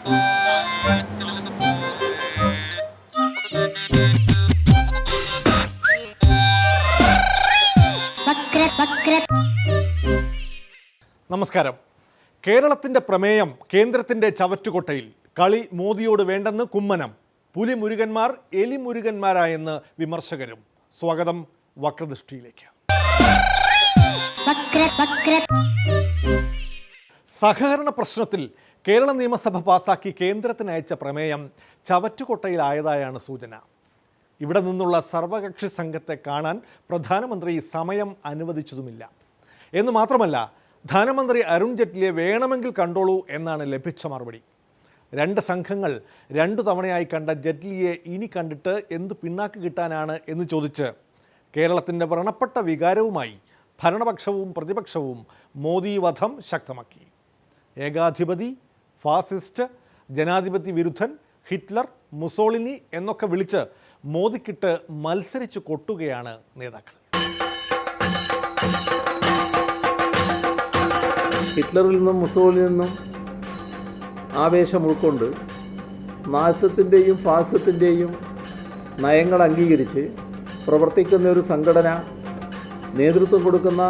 നമസ്കാരം. കേരളത്തിൻ്റെ പ്രമേയം കേന്ദ്രത്തിൻ്റെ ചവറ്റുകൊട്ടയിൽ. കളി മോദിയോട് വേണ്ടെന്ന് കുമ്മനം. പുലിമുരുകന്മാർ എലിമുരുകന്മാരായെന്ന് വിമർശകരും. സ്വാഗതം വക്രദൃഷ്ടിയിലേക്ക്. സഹകരണ പ്രശ്നത്തിൽ കേരള നിയമസഭ പാസാക്കി കേന്ദ്രത്തിന് അയച്ച പ്രമേയം ചവറ്റുകൊട്ടയിലായതായാണ് സൂചന. ഇവിടെ നിന്നുള്ള സർവകക്ഷി സംഘത്തെ കാണാൻ പ്രധാനമന്ത്രി സമയം അനുവദിച്ചതുമില്ല എന്ന് മാത്രമല്ല, ധനമന്ത്രി അരുൺ ജെയ്റ്റ്ലിയെ വേണമെങ്കിൽ കണ്ടോളൂ എന്നാണ് ലഭിച്ച മറുപടി. രണ്ട് സംഘങ്ങൾ 2 തവണയായി കണ്ട ജെയ്റ്റ്ലിയെ ഇനി കണ്ടിട്ട് എന്ത് പിന്നാക്ക് കിട്ടാനാണ് എന്ന് ചോദിച്ച് കേരളത്തിൻ്റെ വ്രണപ്പെട്ട വികാരവുമായി ഭരണപക്ഷവും പ്രതിപക്ഷവും മോദി വധം ശക്തമാക്കി. ഏകാധിപതി, ഫാസിസ്റ്റ്, ജനാധിപത്യ വിരുദ്ധൻ, ഹിറ്റ്ലർ, മുസോളിനി എന്നൊക്കെ വിളിച്ച് മോദിക്കിട്ട് മത്സരിച്ച് കൊട്ടുകയാണ് നേതാക്കൾ. ഹിറ്റ്ലറിൽ നിന്നും മുസോളിനിൽ നിന്നും ആവേശം ഉൾക്കൊണ്ട് നാസിസത്തിൻ്റെയും ഫാസിസത്തിൻ്റെയും നയങ്ങൾ അംഗീകരിച്ച് പ്രവർത്തിക്കുന്ന ഒരു സംഘടന നേതൃത്വം കൊടുക്കുന്ന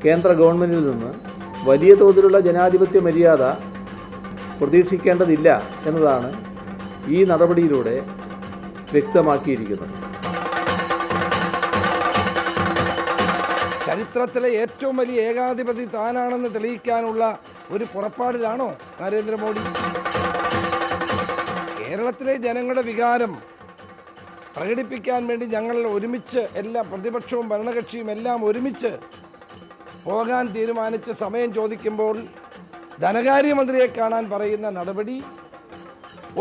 കേന്ദ്ര ഗവൺമെൻറ്റിൽ നിന്ന് വലിയ തോതിലുള്ള ജനാധിപത്യ മര്യാദ പ്രതീക്ഷിക്കേണ്ടതില്ല എന്നതാണ് ഈ നടപടിയിലൂടെ വ്യക്തമാക്കിയിരിക്കുന്നത്. ചരിത്രത്തിലെ ഏറ്റവും വലിയ ഏകാധിപതി താനാണെന്ന് തെളിയിക്കാനുള്ള ഒരു പുറപ്പാടിലാണോ നരേന്ദ്രമോദി? കേരളത്തിലെ ജനങ്ങളുടെ വികാരം പ്രകടിപ്പിക്കാൻ വേണ്ടി ഞങ്ങൾ ഒരുമിച്ച് എല്ലാ പ്രതിപക്ഷവും ഭരണകക്ഷിയും എല്ലാം ഒരുമിച്ച് പോകാൻ തീരുമാനിച്ച് സമയം ചോദിക്കുമ്പോൾ ധനകാര്യമന്ത്രിയെ കാണാൻ പറയുന്ന നടപടി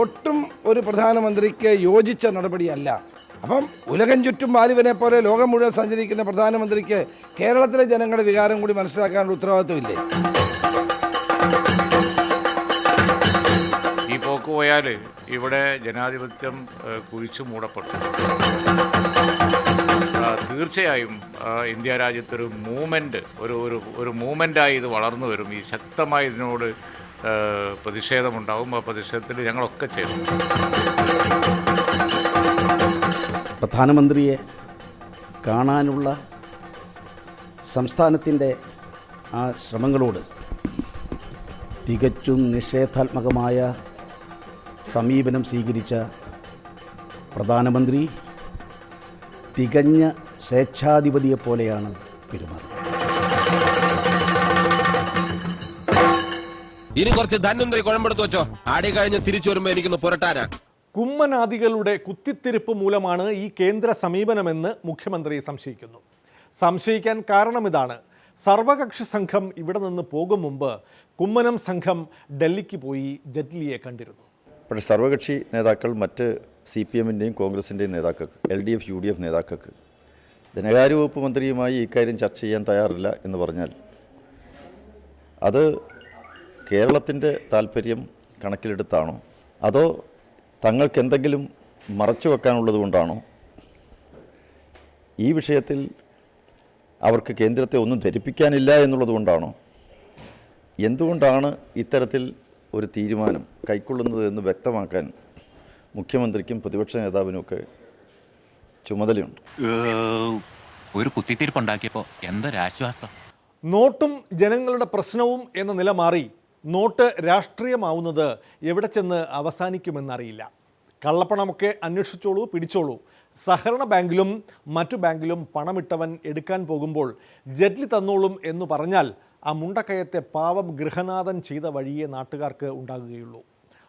ഒട്ടും ഒരു പ്രധാനമന്ത്രിക്ക് യോജിച്ച നടപടിയല്ല. അപ്പം ഉലകം ചുറ്റും വാലിബനെ പോലെ ലോകം മുഴുവൻ സഞ്ചരിക്കുന്ന പ്രധാനമന്ത്രിക്ക് കേരളത്തിലെ ജനങ്ങളുടെ വികാരം കൂടി മനസ്സിലാക്കാനുള്ള ഉത്തരവാദിത്വമില്ലേ? ഈ പോക്ക് പോയാൽ ഇവിടെ ജനാധിപത്യം കുഴിച്ചു മൂടപ്പെട്ടു. തീർച്ചയായും ഇന്ത്യ രാജ്യത്തൊരു മൂവ്മെൻറ്റ് ഒരു മൂവ്മെൻറ്റായി ഇത് വളർന്നു വരും. ഈ ശക്തമായി ഇതിനോട് പ്രതിഷേധമുണ്ടാവും. ആ പ്രതിഷേധത്തിൽ ഞങ്ങളൊക്കെ ചേരും. പ്രധാനമന്ത്രിയെ കാണാനുള്ള സംസ്ഥാനത്തിൻ്റെ ആ ശ്രമങ്ങളോട് തികച്ചും നിഷേധാത്മകമായ സമീപനം സ്വീകരിച്ച പ്രധാനമന്ത്രി തികഞ്ഞ സ്വേച്ഛാധിപതിയെപ്പോലെയാണ് പെരുമാറുന്നത്. ഇനി കുറച്ച് ധന്വന്തരി കുഴമ്പെടുത്ത് വെച്ചോ. ആടി കഴിഞ്ഞ് തിരിച്ചു വരുമ്പോൾ എനിക്കൊന്ന് പുരട്ടാനാ. കുമ്മനാദികളുടെ കുത്തിത്തിരിപ്പ് മൂലമാണ് ഈ കേന്ദ്ര സമീപനമെന്ന് മുഖ്യമന്ത്രി സംശയിക്കുന്നു. സംശയിക്കാൻ കാരണം ഇതാണ്: സർവകക്ഷി സംഘം ഇവിടെ നിന്ന് പോകും മുമ്പ് കുമ്മനം സംഘം ഡൽഹിക്ക് പോയി ജെയ്റ്റ്ലിയെ കണ്ടിരുന്നു. പക്ഷേ സർവകക്ഷി നേതാക്കൾ മറ്റ് CPM-ൻ്റെയും കോൺഗ്രസിൻ്റെയും നേതാക്കൾക്ക്, LDF UDF നേതാക്കൾക്ക് ധനകാര്യ വകുപ്പ് മന്ത്രിയുമായി ഇക്കാര്യം ചർച്ച ചെയ്യാൻ തയ്യാറില്ല എന്ന് പറഞ്ഞാൽ അത് കേരളത്തിൻ്റെ താല്പര്യം കണക്കിലെടുത്താണോ, അതോ തങ്ങൾക്ക് എന്തെങ്കിലും മറച്ചു വെക്കാനുള്ളത് കൊണ്ടാണോ? ഈ വിഷയത്തിൽ അവർക്ക് കേന്ദ്രത്തെ ഒന്നും ധരിപ്പിക്കാനില്ല എന്നുള്ളത് കൊണ്ടാണോ? എന്തുകൊണ്ടാണ് ഇത്തരത്തിൽ ഒരു തീരുമാനം കൈക്കൊള്ളുന്നത് എന്ന് വ്യക്തമാക്കാൻ മുഖ്യമന്ത്രിക്കും പ്രതിപക്ഷ നേതാവിനുമൊക്കെ ചുമതലയുണ്ട്. ഒരു കുത്തിത്തിരിപ്പുണ്ടാക്കിയപ്പോൾ എന്തൊരാശ്വാസം. നോട്ടും ജനങ്ങളുടെ പ്രശ്നവും എന്ന നില മാറി നോട്ട് രാഷ്ട്രീയമാവുന്നത് എവിടെ ചെന്ന് അവസാനിക്കുമെന്നറിയില്ല. കള്ളപ്പണമൊക്കെ അന്വേഷിച്ചോളൂ, പിടിച്ചോളൂ. സഹകരണ ബാങ്കിലും മറ്റു ബാങ്കിലും പണമിട്ടവൻ എടുക്കാൻ പോകുമ്പോൾ ജെയ്റ്റ്ലി തന്നോളും എന്ന് പറഞ്ഞാൽ ആ മുണ്ടക്കയത്തെ പാവം ഗൃഹനാഥൻ ചെയ്ത വഴിയേ നാട്ടുകാർക്ക് ഉണ്ടാകുകയുള്ളൂ.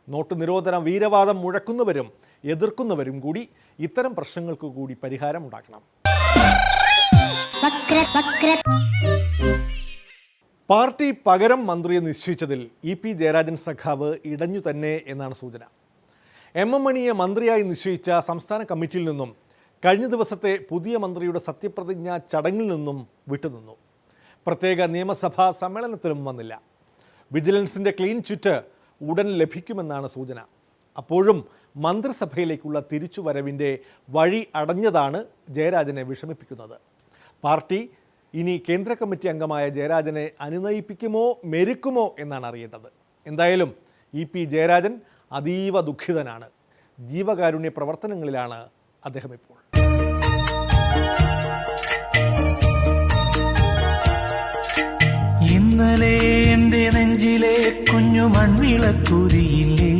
നോട്ട് നിരോധന വീരവാദം മുഴക്കുന്നവരും എതിർക്കുന്നവരും കൂടി ഇത്തരം പ്രശ്നങ്ങൾക്ക് കൂടി പരിഹാരം ഉണ്ടാക്കണം. പാർട്ടി പകരം മന്ത്രിയെ നിശ്ചയിച്ചതിൽ EP ജയരാജൻ സഖാവ് ഇടഞ്ഞു തന്നെ എന്നാണ് സൂചന. MM മണിയെ മന്ത്രിയായി നിശ്ചയിച്ച സംസ്ഥാന കമ്മിറ്റിയിൽ നിന്നും കഴിഞ്ഞ ദിവസത്തെ പുതിയ മന്ത്രിയുടെ സത്യപ്രതിജ്ഞാ ചടങ്ങിൽ നിന്നും വിട്ടുനിന്നു. പ്രത്യേക നിയമസഭാ സമ്മേളനത്തിലും വന്നില്ല. വിജിലൻസിൻ്റെ ക്ലീൻ ചിറ്റ് ഉടൻ ലഭിക്കുമെന്നാണ് സൂചന. അപ്പോഴും മന്ത്രിസഭയിലേക്കുള്ള തിരിച്ചുവരവിൻ്റെ വഴി അടഞ്ഞതാണ് ജയരാജനെ വിഷമിപ്പിക്കുന്നത്. പാർട്ടി ഇനി കേന്ദ്ര കമ്മിറ്റി അംഗമായ ജയരാജനെ അനുനയിപ്പിക്കുമോ മെരുക്കുമോ എന്നാണ് അറിയേണ്ടത്. എന്തായാലും ഇ.പി. ജയരാജൻ അതീവ ദുഃഖിതനാണ്. ജീവകാരുണ്യ പ്രവർത്തനങ്ങളിലാണ് അദ്ദേഹം ഇപ്പോൾ. ഇന്നലെ എൻ്റെ നെഞ്ചിലെ കുഞ്ഞു മൺവിളക്കൂതിയില്ലേ,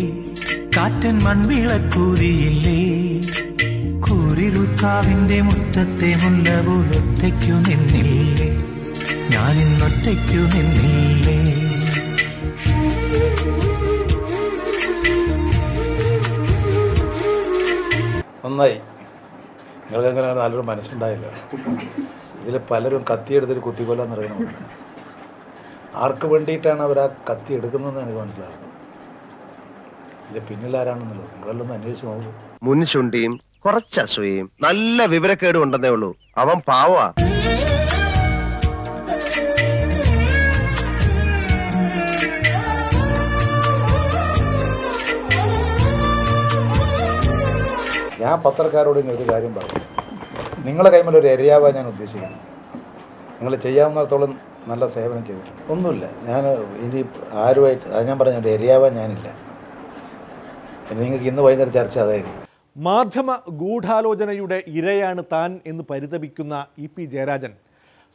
കാറ്റൻ മൺവിളക്കൂതിയില്ലേ, കൂരിരുൾക്കാവിൻ്റെ മുറ്റത്തെ മുല്ല പോലൊറ്റയ്ക്കു നിന്നില്ലേ, ഞാനിന്നൊറ്റയ്ക്കു നിന്നില്ലേ. നന്നായി, നിങ്ങൾക്കങ്ങനെ നല്ലൊരു മനസ്സുണ്ടായില്ല. ഇതിൽ പലരും കത്തിയെടുത്തിട്ട് കുത്തിക്കൊല്ലാന്ന് അറിയണമുണ്ട്. ആർക്ക് വേണ്ടിയിട്ടാണ് അവർ ആ കത്തി എടുക്കുന്നതെന്ന് എനിക്ക് മനസ്സിലാകുന്നത്. ഇതിൻ്റെ പിന്നിലാരാണെന്നുള്ളത് നിങ്ങളെല്ലാം ഒന്ന് അന്വേഷിച്ച് നോക്കൂ. മുൻശുണ്ടിയും കുറച്ച് അസൂയയും നല്ല വിവരക്കേടും ഉണ്ടെന്നേ ഉള്ളൂ. അവൻ പാവാ. ഞാൻ പത്രക്കാരോട് ഇനി ഒരു കാര്യം പറഞ്ഞു. നിങ്ങളെ കൈമേലൊരു എരയാവാൻ ഞാൻ ഉദ്ദേശിക്കുന്നു. നിങ്ങൾ ചെയ്യാവുന്നിടത്തോളം നല്ല സേവനം ചെയ്തിട്ടുണ്ട്. ഒന്നുമില്ല, ഞാൻ ഇനി ആരുമായിട്ട് ഞാൻ പറഞ്ഞ ഒരു എരയാവാൻ ഞാനില്ല. നിങ്ങൾക്ക് ഇന്ന് വൈകുന്നേരം ചർച്ച അതായിരിക്കും. മാധ്യമ ഗൂഢാലോചനയുടെ ഇരയാണ് താൻ എന്ന് പരിതപിക്കുന്ന ഇ.പി. ജയരാജൻ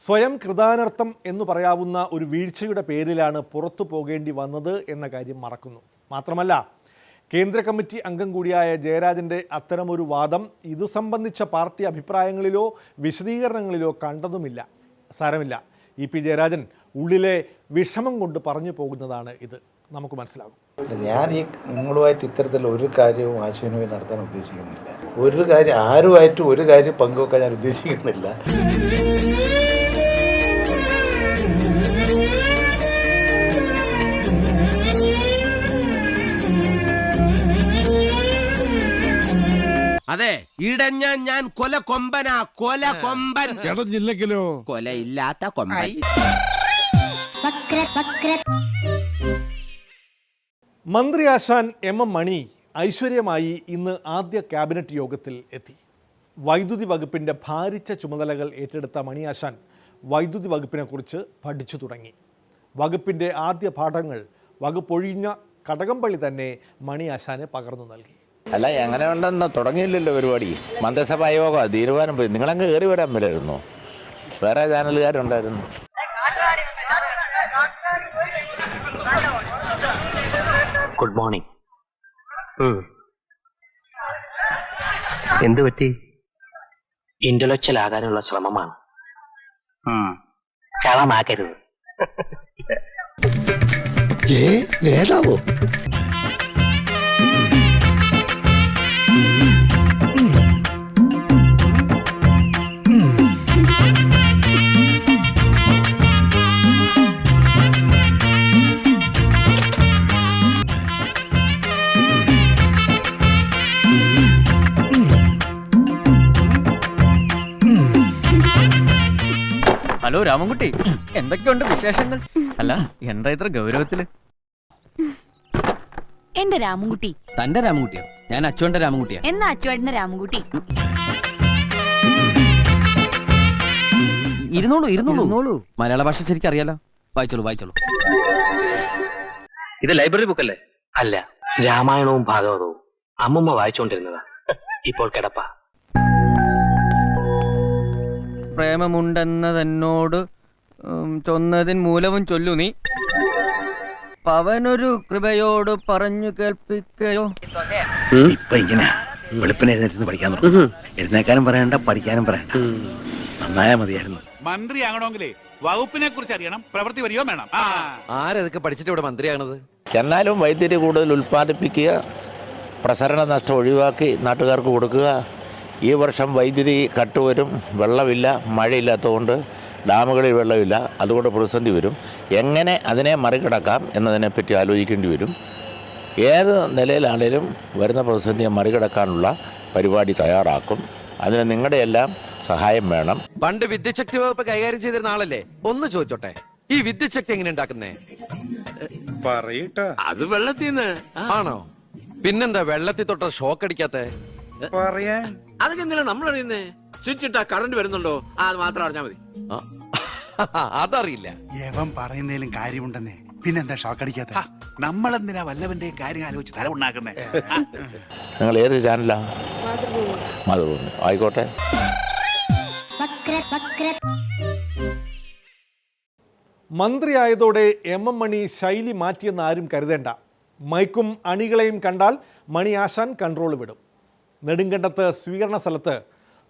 സ്വയം കൃതാനർത്ഥം എന്ന് പറയാവുന്ന ഒരു വീഴ്ചയുടെ പേരിലാണ് പുറത്തു പോകേണ്ടി വന്നത് എന്ന കാര്യം മറക്കുന്നു. മാത്രമല്ല, കേന്ദ്ര കമ്മിറ്റി അംഗം കൂടിയായ ജയരാജൻ്റെ അത്തരമൊരു വാദം ഇതു സംബന്ധിച്ച പാർട്ടി അഭിപ്രായങ്ങളിലോ വിശദീകരണങ്ങളിലോ കണ്ടതുമില്ല. സാരമില്ല, ഇ.പി. ജയരാജൻ ഉള്ളിലെ വിഷമം കൊണ്ട് പറഞ്ഞു പോകുന്നതാണ് ഇത്. നമുക്ക് മനസ്സിലാകും. ഞാൻ ഈ നിങ്ങളുമായിട്ട് ഇത്തരത്തിൽ ഒരു കാര്യവും ആശയവിനിമയം നടത്താൻ ഉദ്ദേശിക്കുന്നില്ല. ഒരു കാര്യം ആരുമായിട്ടും ഒരു കാര്യം പങ്കുവെക്കാൻ ഞാൻ ഉദ്ദേശിക്കുന്നില്ല. അതെ, ഇടഞ്ഞ ഞാൻ കൊല കൊമ്പനാ, കൊല കൊമ്പൻ. ഇടഞ്ഞില്ലെങ്കിലോ കൊലയില്ലാത്ത കൊമ്പൻ. മന്ത്രി ആശാൻ എം മണി ഐശ്വര്യമായി ഇന്ന് ആദ്യ ക്യാബിനറ്റ് യോഗത്തിൽ എത്തി. വൈദ്യുതി വകുപ്പിൻ്റെ ഭാരിച്ച ചുമതലകൾ ഏറ്റെടുത്ത മണി ആശാൻ വൈദ്യുതി വകുപ്പിനെക്കുറിച്ച് പഠിച്ചു തുടങ്ങി. വകുപ്പിൻ്റെ ആദ്യ പാഠങ്ങൾ വകുപ്പൊഴിഞ്ഞ കടകംപള്ളി തന്നെ മണി ആശാന് പകർന്നു നൽകി. അല്ല, എങ്ങനെ ഉണ്ടെന്ന് തുടങ്ങിയില്ലല്ലോ പരിപാടി. മന്ത്രിസഭാ യോഗം തീരുമാനം പോയി. നിങ്ങളങ്ങ് കയറി വരാൻ വരായിരുന്നു. വേറെ ചാനലുകാരുണ്ടായിരുന്നു. Good morning. എന്ത് പറ്റി? ഇന്റലക്ച്വൽ ആകാനുള്ള ശ്രമമാണ്. ചളമാക്കരുത്. നേതാവോ? ഹലോ രാമൻകുട്ടി, എന്തൊക്കെയുണ്ട് വിശേഷങ്ങൾ? അല്ല, എന്താ ഇത്ര ഗൗരവത്തില്? എന്റെ രാമൻകുട്ടി. തന്റെ രാമൻകുട്ടിയോ? ഞാൻ അച്ചുവന്റെ രാമൻകുട്ടിയാ. എന്നാ അച്ചുവേട്ടന്റെ രാമൻകുട്ടി. ഇരുന്നോളൂ. മലയാള ഭാഷ ശരിക്കും അറിയാലോ. വായിച്ചോളൂ. ഇത് ലൈബ്രറി ബുക്കല്ലേ? അല്ല, രാമായണവും ഭാഗവതവും അമ്മുമ്മ വായിച്ചുകൊണ്ടിരുന്നതാ. ഇപ്പോൾ കിടപ്പ. പ്രേമമുണ്ടെന്നതെന്നോട് ചൊന്നതിൻ മൂലവും ചൊല്ലു നീ, പവനൊരു കൃപയോട് പറഞ്ഞു കേൾപ്പിക്കയോ. ഇപ്പൊ ഇങ്ങനെ വെളുപ്പിന് എഴുന്നേറ്റ് പഠിക്കാൻ തുടങ്ങും. എഴുന്നേക്കാനും പറയണ്ട, പഠിക്കാനും പറയണ്ട. നന്നായാ മതിയായിരുന്നു. മന്ത്രി ആകണമെങ്കിലേ വകുപ്പിനെ കുറിച്ച് അറിയണം, പ്രവൃത്തി വരികയോ വേണം. ആരതൊക്കെ പഠിച്ചിട്ട് ഇവിടെ മന്ത്രിയാണത്? എന്നാലും വൈദ്യുതി കൂടുതൽ ഉൽപ്പാദിപ്പിക്കുക, പ്രസരണ നഷ്ടം ഒഴിവാക്കി നാട്ടുകാർക്ക് കൊടുക്കുക. ഈ വർഷം വൈദ്യുതി കട്ടുവരും. വെള്ളമില്ല, മഴയില്ലാത്തതുകൊണ്ട് ഡാമുകളിൽ വെള്ളമില്ല. അതുകൊണ്ട് പ്രതിസന്ധി വരും. എങ്ങനെ അതിനെ മറികടക്കാം എന്നതിനെപ്പറ്റി ആലോചിക്കേണ്ടി വരും. ഏത് നിലയിലാണേലും വരുന്ന പ്രതിസന്ധിയെ മറികടക്കാനുള്ള പരിപാടി തയ്യാറാക്കും. അതിന് നിങ്ങളുടെ എല്ലാം സഹായം വേണം. പണ്ട് വിദ്യുച്ഛക്തി വകുപ്പ് കൈകാര്യം ചെയ്തിരുന്ന ആളല്ലേ? ഒന്ന് ചോദിച്ചോട്ടെ, ഈ വിദ്യുച്ഛക്തി എങ്ങനെ ഉണ്ടാക്കുന്നേ? പറയട്ടാ, അത് വെള്ളത്തിന്ന് ആണോ? പിന്നെന്താ വെള്ളത്തിൽ തൊട്ട ഷോക്ക് അടിക്കാത്ത? പറയാൻ അതൊക്കെ എന്തിനാ നമ്മൾ അറിയുന്നേ? സ്വിച്ച് ഇട്ടാ കറണ്ട് വരുന്നുണ്ടോ? അത് മാത്രം അറിഞ്ഞാ മതി. അതറിയില്ല. യവൻ പറയുന്നതിലും കാര്യമുണ്ടെന്നേ, പിന്നെന്താ ഷോക്ക് അടിക്കാത്ത? നമ്മളെന്തിനാ വല്ലവന്റെയും കാര്യം ആലോചിച്ച് തല ഉണ്ടാക്കുന്നേ? നിങ്ങൾ ഏത് ചാനലാ? മാതൃഭൂമി. ആയിക്കോട്ടെ. മന്ത്രിയായതോടെ MM മണി ശൈലി മാറ്റിയെന്ന് ആരും കരുതേണ്ട. മൈക്കും അണികളെയും കണ്ടാൽ മണി ആശാൻ കൺട്രോൾ വിടും. നെടുങ്കണ്ടത്ത് സ്വീകരണ സ്ഥലത്ത്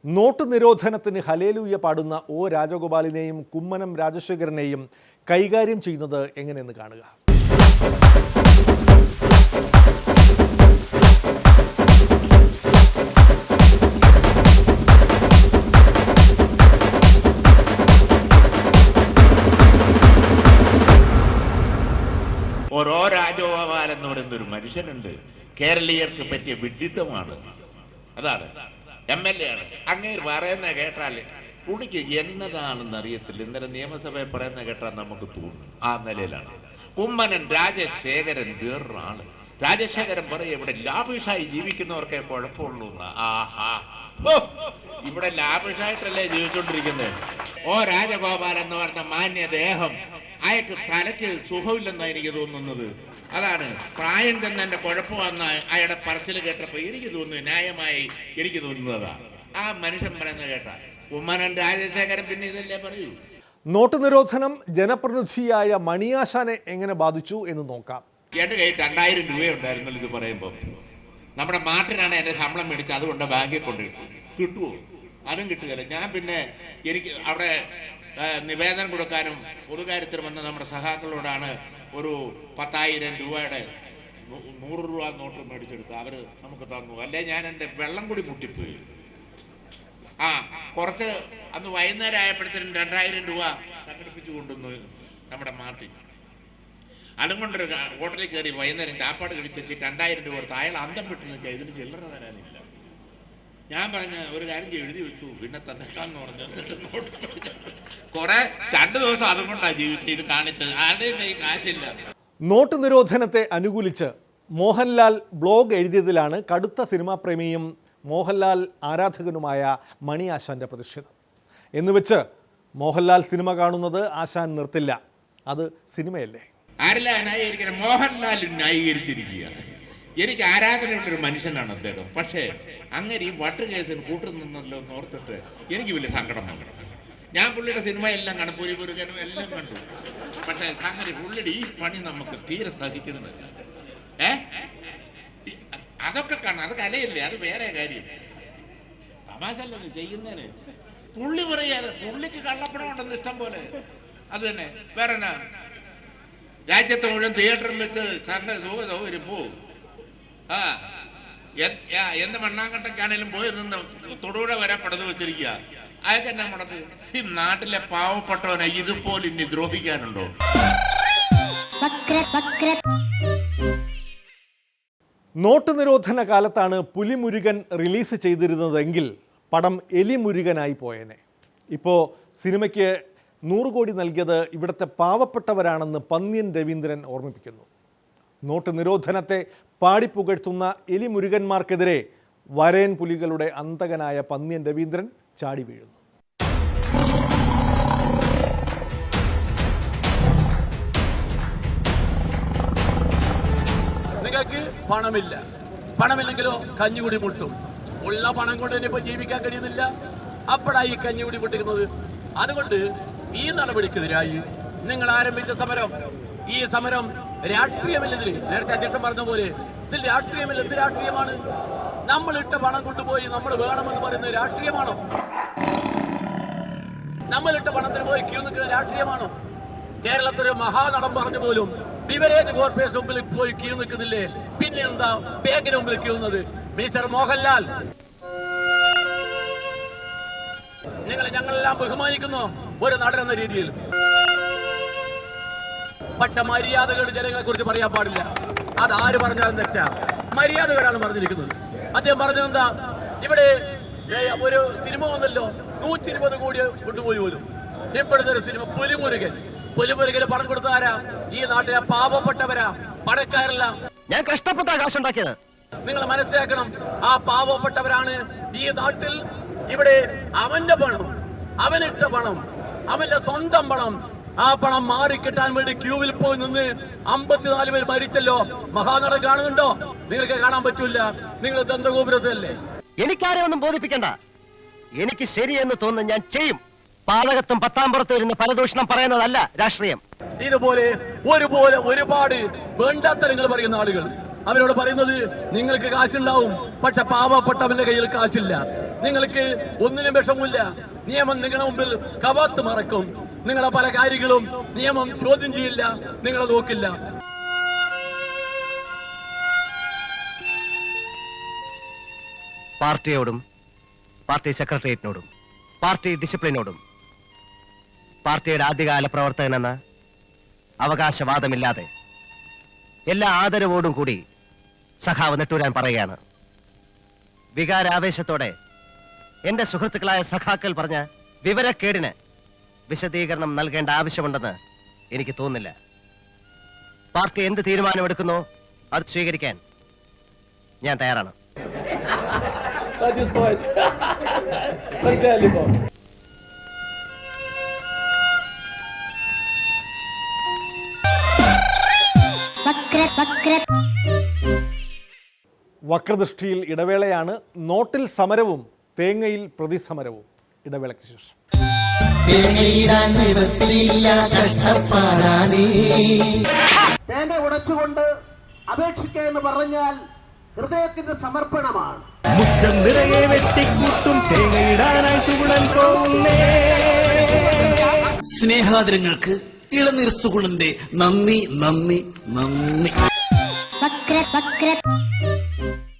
നോട്ട് നിരോധനത്തിന് ഹല്ലേലൂയ പാടുന്ന O രാജഗോപാലിനെയും കുമ്മനം രാജശേഖരനെയും കൈകാര്യം ചെയ്യുന്നത് എങ്ങനെയെന്ന് കാണുക. ഓരോ രാജഗോപാൽ എന്ന് പറയുന്നൊരു മനുഷ്യനുണ്ട്. കേരളീയർക്ക് പറ്റിയ വിഡിത്തമാണ്. അതാണ് MLA ആണ്. അങ്ങേര് പറയുന്ന കേട്ടാല് പുള്ളിക്ക് എന്നതാണെന്ന് അറിയത്തില്ല. ഇന്നലെ നിയമസഭയിൽ പറയുന്ന കേട്ടാൽ നമുക്ക് തോന്നും. ആ നിലയിലാണ്. കുമ്മനം രാജശേഖരൻ വേറൊരാള്. രാജശേഖരൻ പറയും ഇവിടെ ലാഭിഷായി ജീവിക്കുന്നവർക്കേ കുഴപ്പമുള്ളൂ. ആഹാ, ഇവിടെ ലാഭിഷായിട്ടല്ലേ ജീവിച്ചോണ്ടിരിക്കുന്നത്. O രാജഗോപാൽ എന്ന് പറഞ്ഞ മാന്യദേഹം അയാൾക്ക് തലയ്ക്ക് സുഖമില്ലെന്നാണ് എനിക്ക് തോന്നുന്നത്. അതാണ് പ്രായം തന്നെ എന്റെ കുഴപ്പമെന്ന് അയാളുടെ പറച്ചിൽ കേട്ടപ്പോ എനിക്ക് തോന്നുന്നു, ന്യായമായി എനിക്ക് തോന്നുന്നതാ. ആ മനുഷ്യൻ പറയുന്നത് കേട്ട കുമ്മനം രാജശേഖരൻ പിന്നെ ഇതല്ലേ പറയൂ. നോട്ട് നിരോധനം ജനപ്രതിനിധിയായ മണിയാശാനെ എങ്ങനെ ബാധിച്ചു എന്ന് നോക്കാം. എന്റെ കയ്യിൽ 2000 രൂപയുണ്ടായിരുന്നല്ലോ ഇത് പറയുമ്പോൾ. നമ്മുടെ മാർട്ടിനാണ് എന്റെ ശമ്പളം മേടിച്ച് അതുകൊണ്ട് ബാങ്കിൽ കൊണ്ടിട്ടു. കിട്ടുമോ? അതും കിട്ടുകയില്ല. ഞാൻ പിന്നെ എനിക്ക് അവിടെ നിവേദനം കൊടുക്കാനും പൊതുകാര്യത്തിന് വന്ന നമ്മുടെ സഹാക്കളോടാണ് ഒരു 10,000 രൂപയുടെ 100 രൂപ നോട്ട് മേടിച്ചെടുത്ത് അവര് നമുക്ക് തന്നു. അല്ലെ ഞാൻ എൻ്റെ വെള്ളം കൂടി മുട്ടിപ്പോയി. കുറച്ച് അന്ന് വൈകുന്നേരം ആയപ്പോഴത്തേനും 2000 രൂപ സംഘടിപ്പിച്ചു കൊണ്ടുവന്നു നമ്മുടെ മാർട്ടിൻ. അതുകൊണ്ടൊരു ഹോട്ടലിൽ കയറി വൈകുന്നേരം ചാപ്പാട് കഴിച്ചു 2000 രൂപ കൊടുത്ത് അയാൾ അന്തം വിട്ടു നിൽക്കുക. ഇതിന് ചില്ലറ തരാനില്ല. ഞാൻ പറഞ്ഞ ഒരു കാര്യം എഴുതി വെച്ചു, പിന്നെ തന്നേക്കാന്ന് പറഞ്ഞു. കുറെ 2 ദിവസം അതുകൊണ്ടാണ് ജീവിച്ചത്. ഇത് കാണിച്ചത് ആരുടെയും ഈ കാശില്ല. നോട്ട് നിരോധനത്തെ അനുകൂലിച്ച് മോഹൻലാൽ ബ്ലോഗ് എഴുതിയതിലാണ് കടുത്ത സിനിമാ പ്രേമിയും മോഹൻലാൽ ആരാധകനുമായ മണി ആശാന്റെ പ്രതിഷേധം. എന്നുവെച്ച് മോഹൻലാൽ സിനിമ കാണുന്നത് ആശാൻ നിർത്തില്ല. അത് സിനിമയല്ലേ. ആരെല്ലാം ന്യായീകരിക്കണം? മോഹൻലാൽ ന്യായീകരിച്ചിരിക്കുക. എനിക്ക് ആരാധനയുള്ളൊരു മനുഷ്യനാണ് അദ്ദേഹം. പക്ഷേ അങ്ങനെ ഈ വട്ട് കേസിന് കൂട്ടുനിന്നല്ലോ എന്ന് ഓർത്തിട്ട് എനിക്ക് വലിയ സങ്കടം വന്നു. ഞാൻ പുള്ളിയുടെ സിനിമ എല്ലാം കാണും, പുലിമുരുകനും എല്ലാം കണ്ടു. പക്ഷേ സംഗതി പുള്ളിയുടെ ഈ പണി നമുക്ക് തീരെ സഹിക്കുന്നത്. അതൊക്കെ കാണാം, അത് കലയല്ലേ, അത് വേറെ കാര്യം. തമാശല്ലത് ചെയ്യുന്നതിന്. പുള്ളി പറയാതെ പുള്ളിക്ക് കള്ളപ്പണം ഉണ്ടെന്ന് ഇഷ്ടം പോലെ. അത് തന്നെ വേറെ രാജ്യത്തെ മുഴുവൻ തിയേറ്ററിൽ വെച്ച് സൗകര്യം പോവും. എന്ത് മണ്ണാങ്കട്ടക്കാണേലും പോയി നിന്ന് തൊടുപുഴ വരെ പടന്നു വെച്ചിരിക്കുക. അതൊക്കെ എന്നാ മുടക്ക്? ഈ നാട്ടിലെ പാവപ്പെട്ടവനെ ഇതുപോലെ ഇനി ദ്രോഹിക്കാനുണ്ടോ? നോട്ട് നിരോധന കാലത്താണ് പുലിമുരുകൻ റിലീസ് ചെയ്തിരുന്നതെങ്കിൽ പടം എലിമുരുകനായി പോയേനെ. ഇപ്പോൾ സിനിമയ്ക്ക് 100 കോടി നൽകിയത് ഇവിടുത്തെ പാവപ്പെട്ടവരാണെന്ന് പന്ന്യൻ രവീന്ദ്രൻ ഓർമ്മിപ്പിക്കുന്നു. നോട്ട് നിരോധനത്തെ പാടിപ്പുകഴ്ത്തുന്ന എലിമുരുകന്മാർക്കെതിരെ വരയൻ പുലികളുടെ അന്തകനായ പന്ന്യൻ രവീന്ദ്രൻ ചാടി വീഴുന്നു. നിങ്ങൾക്ക് പണമില്ല, പണമില്ലെങ്കിലോ കഞ്ഞുകൂടി മുട്ടും. ഉള്ള പണം കൊണ്ട് തന്നെ ഇപ്പൊ ജീവിക്കാൻ കഴിയുന്നില്ല. അപ്പോഴായി കഞ്ഞുകൂടി മുട്ടിക്കുന്നത്. അതുകൊണ്ട് ഈ നടപടിക്കെതിരായി നിങ്ങൾ ആരംഭിച്ച സമരം, ഈ സമരം രാഷ്ട്രീയമില്ലതിൽ. നേരത്തെ അധ്യക്ഷൻ പറഞ്ഞ പോലെ ഇതിൽ രാഷ്ട്രീയമില്ല. എന്ത് രാഷ്ട്രീയമാണ്? നമ്മളിട്ട പണം കൊണ്ടുപോയി നമ്മൾ വേണമെന്ന് പറയുന്നത് രാഷ്ട്രീയമാണോ? നമ്മളിട്ട പണത്തിന് പോയി ക്യൂ നിൽക്കുന്ന രാഷ്ട്രീയമാണോ? കേരളത്തിലെ മഹാനടൻ പറഞ്ഞു പോലും ബിവറേജ് കോർപ്പറേഷൻ മുമ്പിൽ പോയി ക്യൂ നിൽക്കുന്നില്ലേ? പിന്നെ എന്താ ബാങ്കിന് മുമ്പിൽ ക്യൂ നിന്നത്? മിസ്റ്റർ മോഹൻലാൽ, ഞങ്ങളെല്ലാം ബഹുമാനിക്കുന്നു ഒരു നടൻ എന്ന രീതിയിൽ. പക്ഷെ മര്യാദകൾ ജനങ്ങളെ കുറിച്ച് പറയാൻ പാടില്ല. അതാര് പറഞ്ഞാലും തെറ്റാ. മര്യാദകളാണ് പറഞ്ഞിരിക്കുന്നത്. അദ്ദേഹം പറഞ്ഞതെന്താ? ഇവിടെ ഒരു സിനിമ വന്നല്ലോ, 120 കോടി കൊണ്ടുപോയി പോലും. ഇപ്പോഴത്തെ ഒരു സിനിമ പുലിമുരുകൻ. പുലിമുരുകന് പണം കൊടുത്ത ആരാ? ഈ നാട്ടിലെ പാവപ്പെട്ടവരാ, പണക്കാരല്ല. ഞാൻ കഷ്ടപ്പെട്ട കാശുണ്ടാക്കിയത്. നിങ്ങൾ മനസ്സിലാക്കണം, ആ പാവപ്പെട്ടവരാണ് ഈ നാട്ടിൽ. ഇവിടെ അവന്റെ പണം, അവനിട്ട പണം, അവന്റെ സ്വന്തം പണം, ആ പണം മാറിക്കിട്ടാൻ വേണ്ടി ക്യൂവിൽ പോയി നിന്ന് 54 പേര് മരിച്ചല്ലോ. മഹാനടൻ കാണുന്നുണ്ടോ? നിങ്ങൾക്ക് കാണാൻ പറ്റൂല. നിങ്ങൾ ദന്തഗോപുരത്തല്ലേ. എനിക്കാരെ ഒന്നും ബോധിപ്പിക്കണ്ട. എനിക്ക് ശരിയെന്ന് തോന്നുന്നു ഞാൻ ചെയ്യും. പാതകത്തും 10-ാം പുറത്ത് വരുന്ന ഫലദൂഷണം പറയുന്നതല്ല രാഷ്ട്രീയം. ഇതുപോലെ ഒരുപാട് വേണ്ടാത്തരങ്ങൾ പറയുന്ന ആളുകൾ, അവരോട് പറയുന്നത് നിങ്ങൾക്ക് കാശുണ്ടാവും, പക്ഷെ പാവപ്പെട്ടവന്റെ കയ്യിൽ കാശില്ല. നിങ്ങൾക്ക് ഒന്നിനും വിഷമില്ല. നിയമം നിങ്ങളുടെ മുമ്പിൽ കവാത്ത് മറക്കും. നിങ്ങളെ പല കാര്യങ്ങളും നിയമം ചോദ്യം ചെയ്യില്ല, നിങ്ങളെ നോക്കില്ല. പാർട്ടിയോടും പാർട്ടി സെക്രട്ടേറിയറ്റിനോടും പാർട്ടി ഡിസിപ്ലിനോടും പാർട്ടിയുടെ ആദ്യകാല പ്രവർത്തകനെന്ന അവകാശവാദമില്ലാതെ എല്ലാ ആദരവോടും കൂടി സഖാവ് നെട്ടൂരാൻ പറയുകയാണ്. വികാരാവേശത്തോടെ എന്റെ സുഹൃത്തുക്കളായ സഖാക്കൾ പറഞ്ഞ വിവരക്കേടിന് വിശദീകരണം നൽകേണ്ട ആവശ്യമുണ്ടെന്ന് എനിക്ക് തോന്നുന്നില്ല. പാർട്ടി എന്ത് തീരുമാനമെടുക്കുന്നോ അത് സ്വീകരിക്കാൻ ഞാൻ തയ്യാറാണ്. വക്രദൃഷ്ടിയിൽ ഇടവേളയാണ്. നോട്ടിൽ സമരവും തേങ്ങയിൽ പ്രതിസമരവും. ഇടവേളയ്ക്ക് ശേഷം. തേങ്ങ ഉടച്ചുകൊണ്ട് അപേക്ഷിക്കുക എന്ന് പറഞ്ഞാൽ ഹൃദയത്തിന്റെ സമർപ്പണമാണ്. മുറ്റം നിറയെ വെട്ടിക്കൂട്ടും തേങ്ങയിടാനായി സുഗുണൻ പോകുന്നേ. സ്നേഹാദരങ്ങൾക്ക് ഇളനീർ സുഗുണന്റെ നന്ദി നന്ദി നന്ദി.